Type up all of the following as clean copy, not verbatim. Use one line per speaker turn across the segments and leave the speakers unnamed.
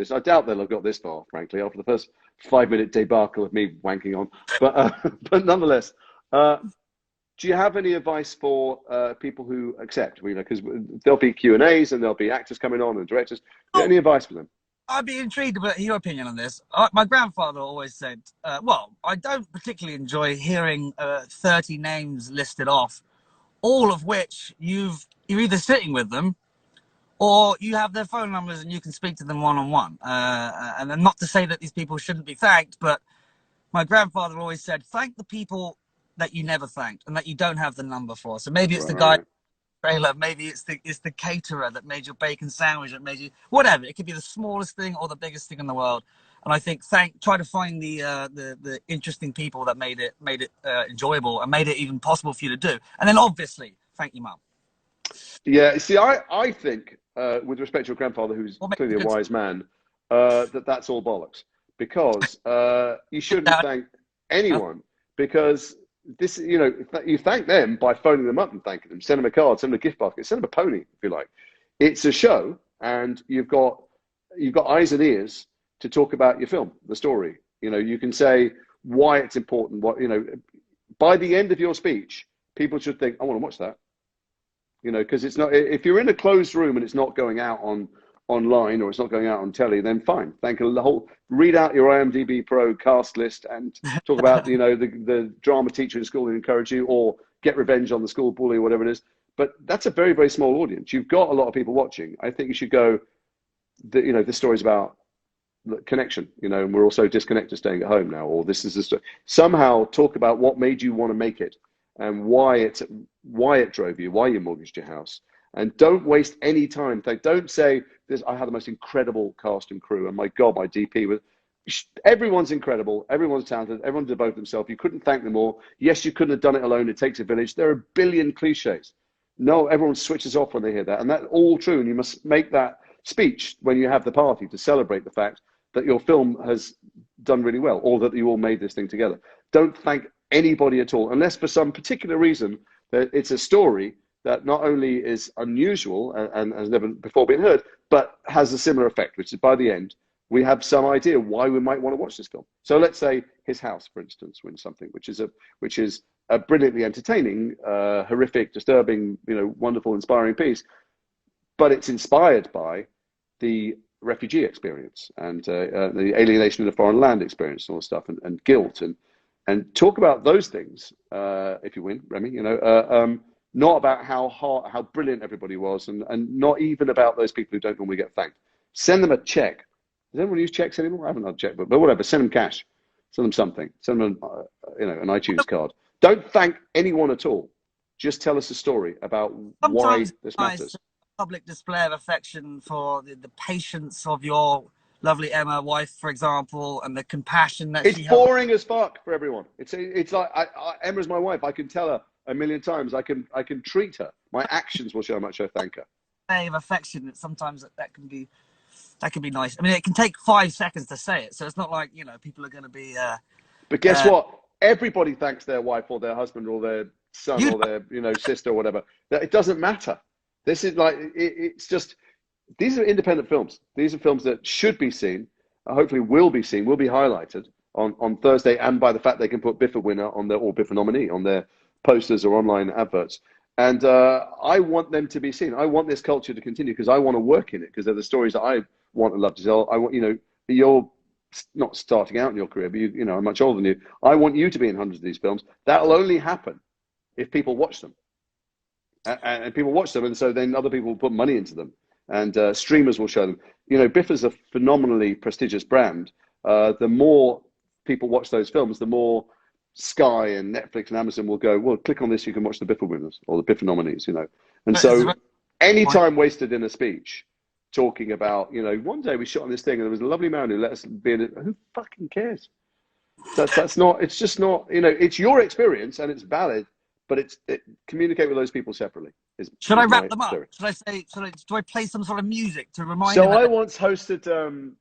this. I doubt they'll have got this far, frankly, after the first 5-minute debacle of me wanking on. But but nonetheless, do you have any advice for people who accept? You know, because there'll be Q&As and there'll be actors coming on and directors. Any advice for them?
I'd be intrigued about your opinion on this. My grandfather always said, well, I don't particularly enjoy hearing 30 names listed off, all of which you're either sitting with them or you have their phone numbers and you can speak to them one-on-one. And then not to say that these people shouldn't be thanked, but my grandfather always said, thank the people that you never thanked and that you don't have the number for. So maybe it's the guy
Right.
trailer, maybe it's the caterer that made your bacon sandwich, that made you whatever. It could be the smallest thing or the biggest thing in the world. And I think try to find the interesting people that made it enjoyable and made it even possible for you to do. And then obviously thank your mum.
Yeah, see, I think, with respect to your grandfather, who's clearly a wise man, that's all bollocks. Because you shouldn't thank anyone, because this, you know, you thank them by phoning them up and thanking them, send them a card, send them a gift basket, send them a pony, if you like. It's a show, and you've got eyes and ears to talk about your film, the story. You know, you can say why it's important, what, you know, by the end of your speech, people should think, I want to watch that. You know, because it's not, if you're in a closed room and it's not going out online or it's not going out on telly, then fine. Read out your IMDb Pro cast list and talk about, you know, the drama teacher in school who encouraged you, or get revenge on the school bully or whatever it is. But that's a very, very small audience. You've got a lot of people watching. I think you should go, you know, this story's about connection, you know, and we're all so disconnected staying at home now, or this is a story. Somehow talk about what made you want to make it and why it drove you, why you mortgaged your house. And don't waste any time. Don't say, I had the most incredible cast and crew, and my God, my DP was. Everyone's incredible. Everyone's talented. Everyone devoted themselves. You couldn't thank them all. Yes, you couldn't have done it alone. It takes a village. There are a billion cliches. No, everyone switches off when they hear that, and that's all true. And you must make that speech when you have the party to celebrate the fact that your film has done really well, or that you all made this thing together. Don't thank anybody at all, unless for some particular reason that it's a story that not only is unusual and has never before been heard, but has a similar effect, which is by the end, we have some idea why we might want to watch this film. So let's say His House, for instance, wins something, which is a brilliantly entertaining, horrific, disturbing, you know, wonderful, inspiring piece, but it's inspired by the refugee experience and the alienation in a foreign land experience and all that stuff, and guilt, and talk about those things if you win, Remy, you know, not about how brilliant everybody was, and not even about those people who don't normally get thanked. Send them a check. Does anyone use checks anymore? I haven't had a checkbook, but whatever. Send them cash. Send them something. Send them, you know, an iTunes card. Don't thank anyone at all. Just tell us a story about why this matters.
Public display of affection for the patience of your lovely Emma wife, for example, and the compassion that
it's
she
boring as fuck for everyone. It's like Emma's my wife. I can tell her a million times. I can treat her. My actions will show how much I thank her.
Of affection. Sometimes that can be nice. I mean, it can take 5 seconds to say it, so it's not like, you know, people are going to be.
But guess what? Everybody thanks their wife or their husband or their son or their, you know, sister or whatever. It doesn't matter. This is like it's just. These are independent films. These are films that should be seen. Hopefully, will be seen. Will be highlighted on Thursday, and by the fact they can put Biffa winner on their, or Biffa nominee on their posters or online adverts. And I want them to be seen. I want this culture to continue because I want to work in it, because they're the stories that I want and love to tell. I want, you know, you're not starting out in your career, but you know, I'm much older than you. I want you to be in hundreds of these films. That'll only happen if people watch them. And people watch them, and so then other people will put money into them, and streamers will show them. You know, Biffa's a phenomenally prestigious brand. The more people watch those films, the more Sky and Netflix and Amazon will go, well, click on this, you can watch the Biffa winners or the Biffa nominees, you know. And so any time wasted in a speech talking about, you know, one day we shot on this thing and there was a lovely man who let us be in it. Who fucking cares? That's not, it's just not, you know, it's your experience and it's valid, but communicate with those people separately.
Should I wrap them up? Do I play some sort of music to remind them?
So I once hosted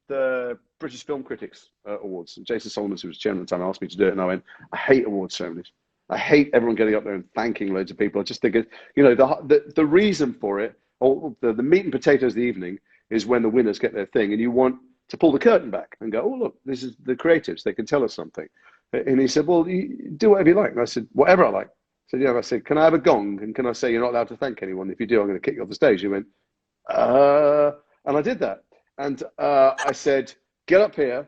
the British Film Critics Awards. And Jason Solomons, who was chairman at the time, asked me to do it, and I went, I hate awards ceremonies. I hate everyone getting up there and thanking loads of people. I just think, you know, the reason for it, or the meat and potatoes of the evening, is when the winners get their thing, and you want to pull the curtain back and go, oh, look, this is the creatives. They can tell us something. And he said, well, you do whatever you like. And I said, whatever I like. I said, yeah. And I said, can I have a gong? And can I say you're not allowed to thank anyone? If you do, I'm going to kick you off the stage. He went, and I did that. And I said, get up here.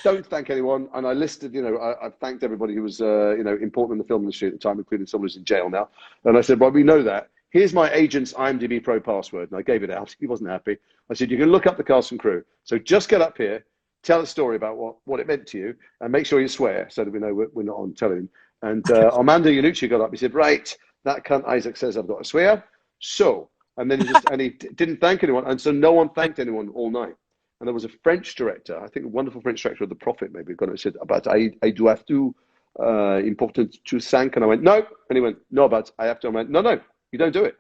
Don't thank anyone. And I listed, I thanked everybody who was, important in the film industry at the time, including someone who's in jail now. And I said, well, we know that. Here's my agent's IMDb Pro password. And I gave it out. He wasn't happy. I said, you can look up the cast and crew. So just get up here, tell a story about what it meant to you, and make sure you swear so that we know we're not on television. And Armando Iannucci got up. He said, right, that cunt Isaac says I've got to swear. So, and then he didn't thank anyone. And so no one thanked anyone all night. And there was a French director, I think a wonderful French director of The Prophet, maybe, got it, said, but I do have to, important to thank. And I went, no. And he went, no, but I have to. I went, no, you don't do it.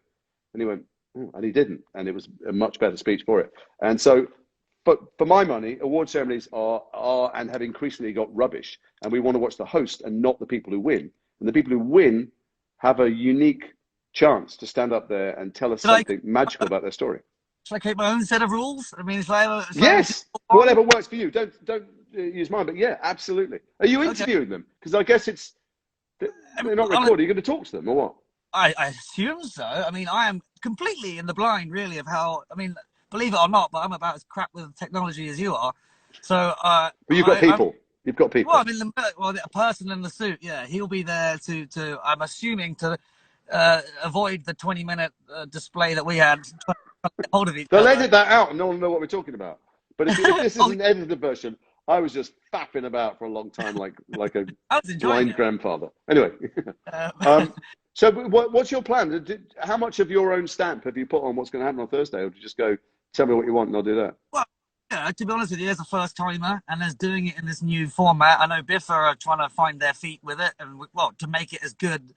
And he went, and he didn't. And it was a much better speech for it. And so, but for my money, award ceremonies are and have increasingly got rubbish. And we want to watch the host and not the people who win. And the people who win have a unique chance to stand up there and tell us something magical about their story.
Should I create my own set of rules? I mean, it's like
yes, whatever works for you. Don't use mine, but yeah, absolutely. Are you interviewing them? Because I guess they're not recording. You're going to talk to them or what?
I assume so. I mean, I am completely in the blind, really, of how. I mean, believe it or not, but I'm about as crap with technology as you are. So,
but you've got people. You've got people.
Well, I mean, a person in the suit. Yeah, he'll be there to. I'm assuming to avoid the 20-minute display that we had. Hold of each
They'll edit that out, and no one will know what we're talking about. But if this is an edited version, I was just fapping about for a long time, like a blind grandfather. Anyway, so what's your plan? How much of your own stamp have you put on what's going to happen on Thursday, or do you just go, tell me what you want and I'll do that?
Well, yeah, to be honest with you, there's a first timer, and there's doing it in this new format. I know Biff are trying to find their feet with it, and to make it as good,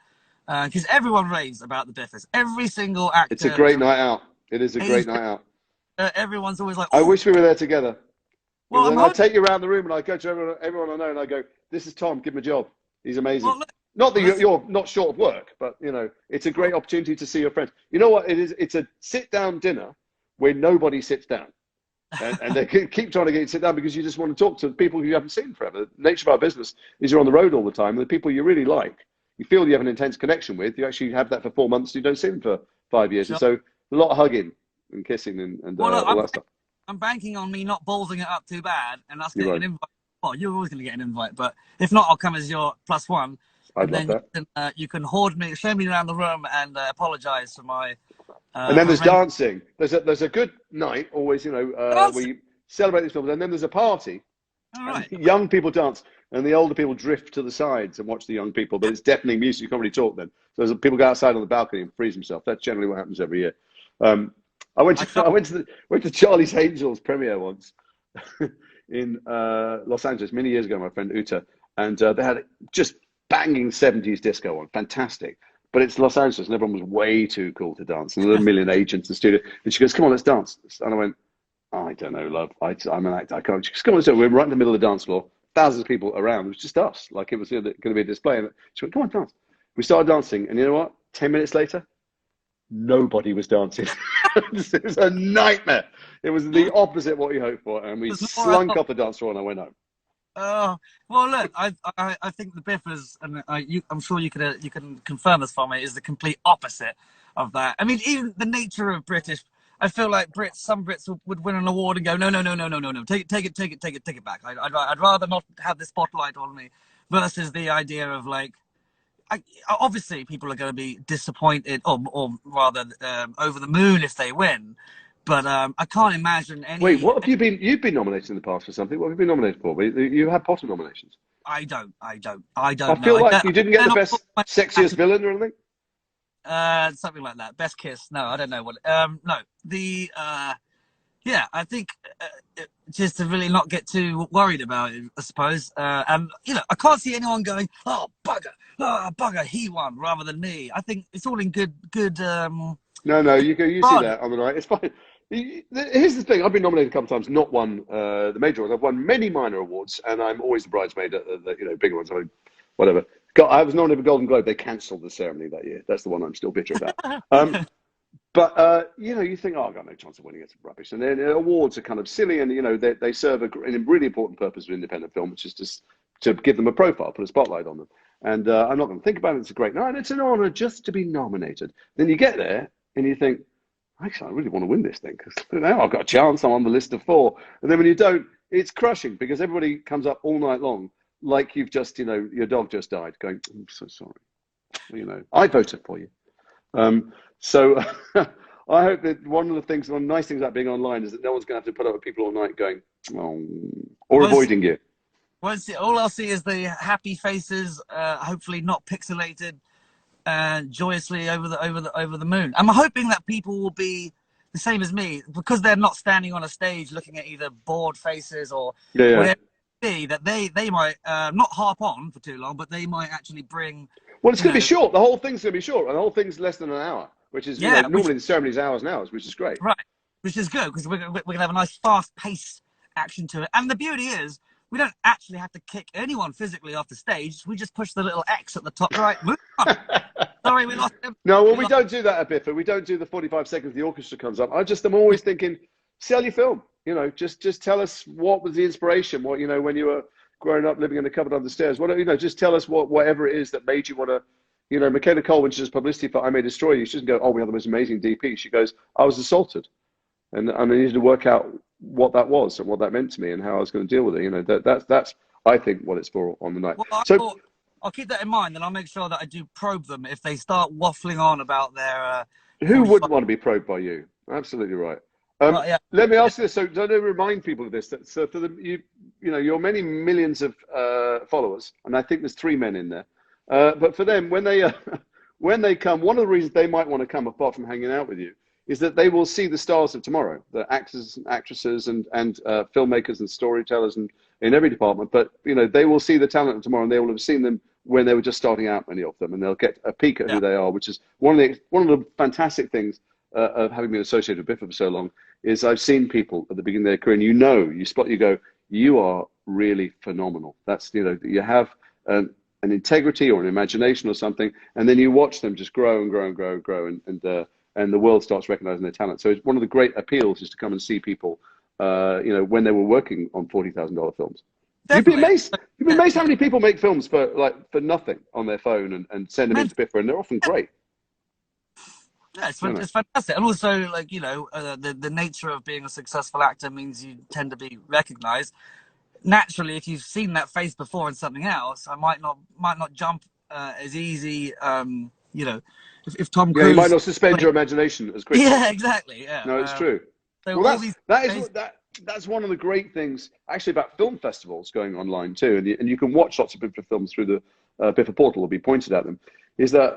because everyone raves about the Biffers. Every single actor.
It's a great night out. It is a great night out.
Everyone's always like,
I wish we were there together.
Well,
then I'll take you around the room and I go to everyone I know and I go, this is Tom, give him a job. He's amazing. Well, not that you're not short of work, but it's a great opportunity to see your friends. You know what it is? It's a sit-down dinner where nobody sits down. And they keep trying to get you to sit down because you just want to talk to people who you haven't seen forever. The nature of our business is you're on the road all the time. And the people you really like, you feel you have an intense connection with, you actually have that for 4 months, you don't see them for 5 years. Sure. And so a lot of hugging and kissing and all that stuff.
I'm banking on me not ballsing it up too bad, and that's getting an invite. Well, you're always going to get an invite, but if not, I'll come as your +1.
I'd love that.
You can show me around the room and apologize for my.
And then there's dancing. There's a good night always, we celebrate these films, and then there's a party.
All right.
Young people dance, and the older people drift to the sides and watch the young people. But it's deafening music. You can't really talk then. So people go outside on the balcony and freeze themselves. That's generally what happens every year. I went to Charlie's Angels premiere once in Los Angeles many years ago. My friend Uta, and they had just banging 70s disco on, fantastic. But it's Los Angeles, and everyone was way too cool to dance. And there were a million agents in the studio, and she goes, "Come on, let's dance." And I went, "I don't know, love. I'm an actor. I can't." She goes, "Come on, let's do it." We're right in the middle of the dance floor, thousands of people around. It was just us, like it was going to be a display. And she went, "Come on, dance." We started dancing, and you know what? 10 minutes later, nobody was dancing. It was a nightmare. It was the opposite of what you hoped for, and we slunk off the dance floor, and I went home.
Oh well, look, I think the Biffers, and I'm sure you can confirm this for me, is the complete opposite of that. I mean, even the nature of British, I feel like some Brits would win an award and go, no, take it back. I'd rather not have the spotlight on me, versus the idea of like. Obviously, people are going to be disappointed, or rather, over the moon if they win. But I can't imagine any.
Wait, what have you been? You've been nominated in the past for something. What have you been nominated for? You had Potter nominations.
I don't. I
feel like you didn't get the best, sexiest villain or anything.
Something like that. Best kiss. No, I don't know what. No, the. Yeah, I think just to really not get too worried about it, I suppose. And I can't see anyone going, "Oh bugger, he won," rather than me. I think it's all in good.
No, you see that on the night. It's fine. Here's the thing: I've been nominated a couple of times, not won the major awards. I've won many minor awards, and I'm always the bridesmaid at the bigger ones. I mean, whatever. I was nominated for Golden Globe. They cancelled the ceremony that year. That's the one I'm still bitter about. But you know, you think, oh, I've got no chance of winning. It's rubbish. And then awards are kind of silly, and you know, they serve a really important purpose of independent film, which is just to give them a profile, put a spotlight on them. And I'm not going to think about it. It's a great night. It's an honor just to be nominated. Then you get there and you think, actually, I really want to win this thing because now I've got a chance. I'm on the list of 4. And then when you don't, it's crushing because everybody comes up all night long like you've just, you know, your dog just died, going, I'm so sorry. You know, I voted for you. So I hope that one of the nice things about being online is that no one's going to have to put up with people all night going, oh, or avoiding you.
All I'll see is the happy faces, hopefully not pixelated, joyously over the moon. I'm hoping that people will be the same as me because they're not standing on a stage looking at either bored faces or whatever. That they might not harp on for too long, but they might actually bring.
Well, it's going to be short. The whole thing's going to be short, and the whole thing's less than an hour, which is normally the ceremony's hours and hours, which is great.
Right, which is good because we're going to have a nice fast-paced action to it. And the beauty is, we don't actually have to kick anyone physically off the stage. We just push the little X at the top right. Move on. Sorry, we lost him.
No, well, we don't do that at Biffa. We don't do the 45 seconds the orchestra comes up. I'm always thinking, sell your film. You know, just tell us what was the inspiration. What, you know, when you were growing up living in a cupboard under the stairs. What, you know, just tell us whatever it is that made you want to. You know, Michaela Cole, when she does publicity for I May Destroy You, she doesn't go, oh, we have the most amazing DP. She goes, I was assaulted, and I needed to work out what that was and what that meant to me and how I was going to deal with it. You know, that's I think what it's for on the night.
Well, I'll keep that in mind, and I'll make sure that I do probe them if they start waffling on about their.
Who wouldn't want to be probed by you? Absolutely right. Let me ask you this. So, don't remind people of this. That so for you know, your many millions of followers, and I think there's 3 men in there. But for them, when they come, one of the reasons they might want to come, apart from hanging out with you, is that they will see the stars of tomorrow, the actors and actresses and filmmakers and storytellers and in every department. But you know, they will see the talent of tomorrow, and they will have seen them when they were just starting out, many of them, and they'll get a peek at who they are, which is one of the fantastic things of having been associated with Biffa for so long. Is I've seen people at the beginning of their career, and you go, you are really phenomenal. That's, you know, you have an integrity or an imagination or something, and then you watch them just grow and grow and grow and grow, and the world starts recognizing their talent. So it's one of the great appeals is to come and see people, you know, when they were working on $40,000 films. Definitely. You'd be amazed how many people make films for nothing on their phone and send them into Biffa, and they're often great.
Yeah, it's fantastic. And also, like, you know, the nature of being a successful actor means you tend to be recognized. Naturally, if you've seen that face before in something else, I might not jump as easy. You know, if Tom Cruise,
you might not suspend your imagination as quickly.
Yeah, exactly. Yeah,
no, it's true.
So
well, that's one of the great things actually about film festivals going online too, and you can watch lots of Biffa films through the Biffa portal or be pointed at them. Is that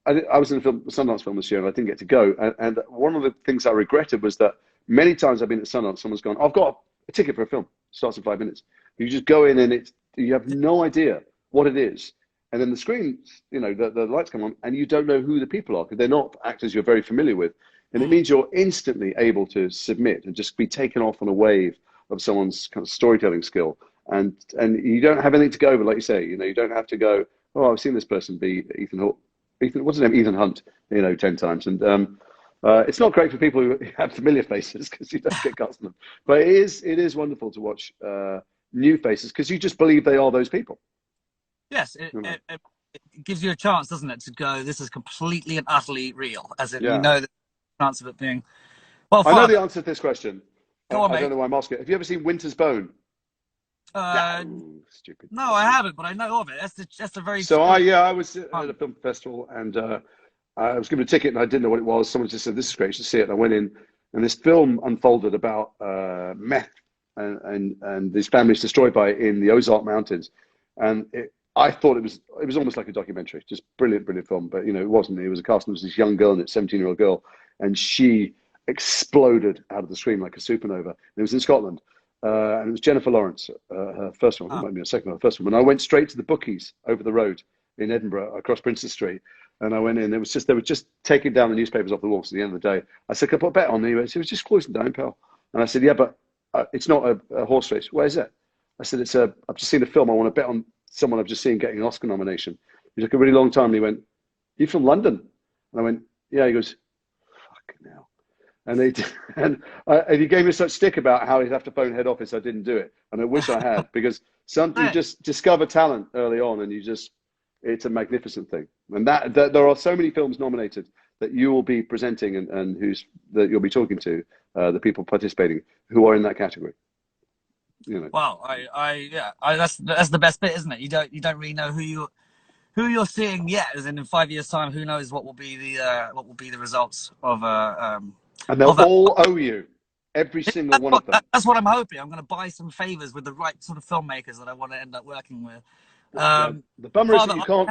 I was in a Sundance film this year and I didn't get to go, and one of the things I regretted was that many times I've been at Sundance, someone's gone, I've got a ticket for a film, it starts in 5 minutes. You just go in and you have no idea what it is, and then the screens, you know, the lights come on, and you don't know who the people are because they're not actors you're very familiar with. And it means you're instantly able to submit and just be taken off on a wave of someone's kind of storytelling skill. And you don't have anything to go over, like you say. You know, you don't have to go, oh, I've seen this person be what's his name? Ethan Hunt, you know, 10 times. And it's not great for people who have familiar faces because you don't get cast on them. But it is wonderful to watch new faces because you just believe they are those people.
Yes, it gives you a chance, doesn't it, to go, this is completely and utterly real, as in you know the chance of it being. Well,
I know the answer to this question.
Go on,
I don't know why I'm asking it. Have you ever seen Winter's Bone?
Stupid. No, I haven't, but I know of it. That's a very.
So I was at a film festival and I was given a ticket and I didn't know what it was. Someone just said, "This is great, you should see it." And I went in, and this film unfolded about meth and these families destroyed by it in the Ozark Mountains, and I thought it was almost like a documentary, just brilliant film. But you know, it wasn't. It was a cast. It was this young girl, and it's 17-year-old girl, and she exploded out of the screen like a supernova. And it was in Scotland. And it was Jennifer Lawrence, her first one. It might be a second one, her first one. And I went straight to the bookies over the road in Edinburgh, across Princess Street. And I went in. They were just taking down the newspapers off the walls at the end of the day. I said, "Can I put a bet on?" He said, "It was just closing down, pal." And I said, "Yeah, but it's not a horse race. Where is it?" I said, I've just seen a film. I want to bet on someone I've just seen getting an Oscar nomination." He took a really long time. And he went, "You from London?" And I went, "Yeah." He goes, fucking hell. And they and he gave me such stick about how he'd have to phone head office. I didn't do it, and I wish I had, because you just discover talent early on, and it's a magnificent thing. And that there are so many films nominated that you will be presenting, and that you'll be talking to, the people participating who are in that category. You know.
Wow, that's the best bit, isn't it? You don't really know who you're seeing yet, as in 5 years' time, who knows what will be the results of
and they'll all owe you, every single one of them.
That's what I'm hoping. I'm going to buy some favors with the right sort of filmmakers that I want to end up working with.
The bummer is that you can't.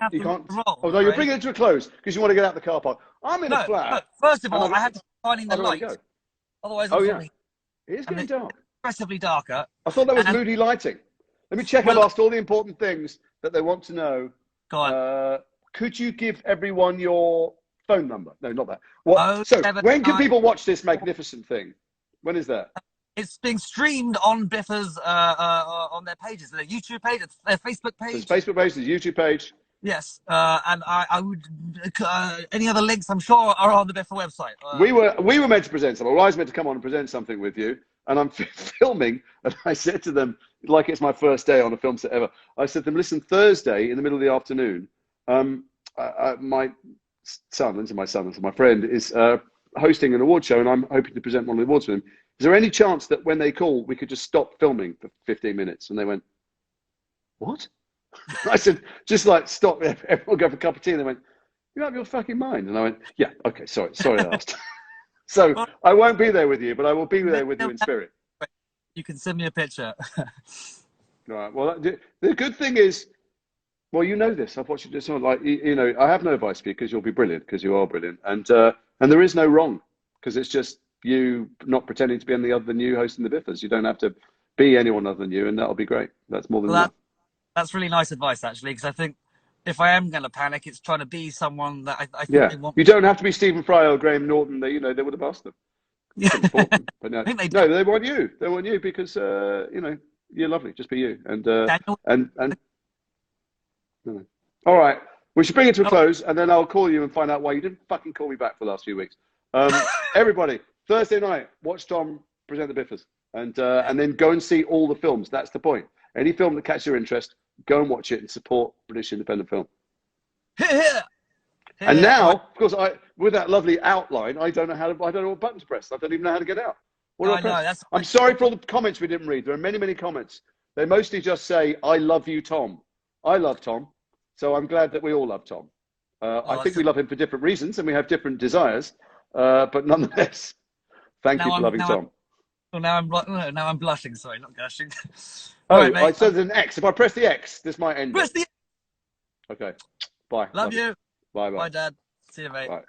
Oh no, you're bringing it to a close because you want to get out the car park. I'm in a flat.
No, first of all, I had to find the light. Otherwise, it
is getting dark.
Progressively darker.
I thought that was moody lighting. Let me check. I've asked all the important things that they want to know.
Go on.
Could you give everyone your phone number? No, not that. What? So when can people watch this magnificent thing? When is that?
It's being streamed on Biffers on their pages, their YouTube page, their Facebook page.
So Facebook page, the YouTube page.
Yes, and I would any other links I'm sure are on the Biffer website.
We were meant to present something. I was meant to come on and present something with you, and I'm filming. And I said to them, like it's my first day on a film set ever. I said to them, listen, Thursday in the middle of the afternoon, my friend is hosting an award show, and I'm hoping to present one of the awards for him. Is there any chance that when they call, we could just stop filming for 15 minutes? And they went, what? I said, just like stop, everyone go for a cup of tea. And they went, you out of your fucking mind? And I went, yeah, okay, sorry I asked. So I won't be there with you, but I will be there with you in spirit.
You can send me a picture.
All right. Well, the good thing is, well, you know this. I've watched you do something like, you know, I have no advice for you because you'll be brilliant, because you are brilliant. And there is no wrong, because it's just you not pretending to be any other than you hosting the Biffers. You don't have to be anyone other than you, and that'll be great. That's more than enough.
That's really nice advice, actually, because I think if I am going to panic, it's trying to be someone that I think they want.
You don't have to be Stephen Fry or Graham Norton. They would have asked them. But no, they want you. They want you because you're lovely. Just be you. And all right, we should bring it to a close, and then I'll call you and find out why you didn't fucking call me back for the last few weeks. Everybody, Thursday night, watch Tom present the Biffers, and then go and see all the films. That's the point. Any film that catches your interest, go and watch it and support British independent film. And now, of course, with that lovely outline, I don't know what button to press. I don't even know how to get out. What do I press? I'm sorry for all the comments we didn't read. There are many, many comments. They mostly just say, I love you, Tom. I love Tom. So I'm glad that we all love Tom. I think we love him for different reasons, and we have different desires. But nonetheless, thank you for loving Tom.
Now I'm blushing. Sorry, not gushing.
Right, I said there's an X. If I press the X, this might end.
Press the X.
Okay. Bye.
Love you.
Bye.
Bye, Dad. See you, mate.
Bye.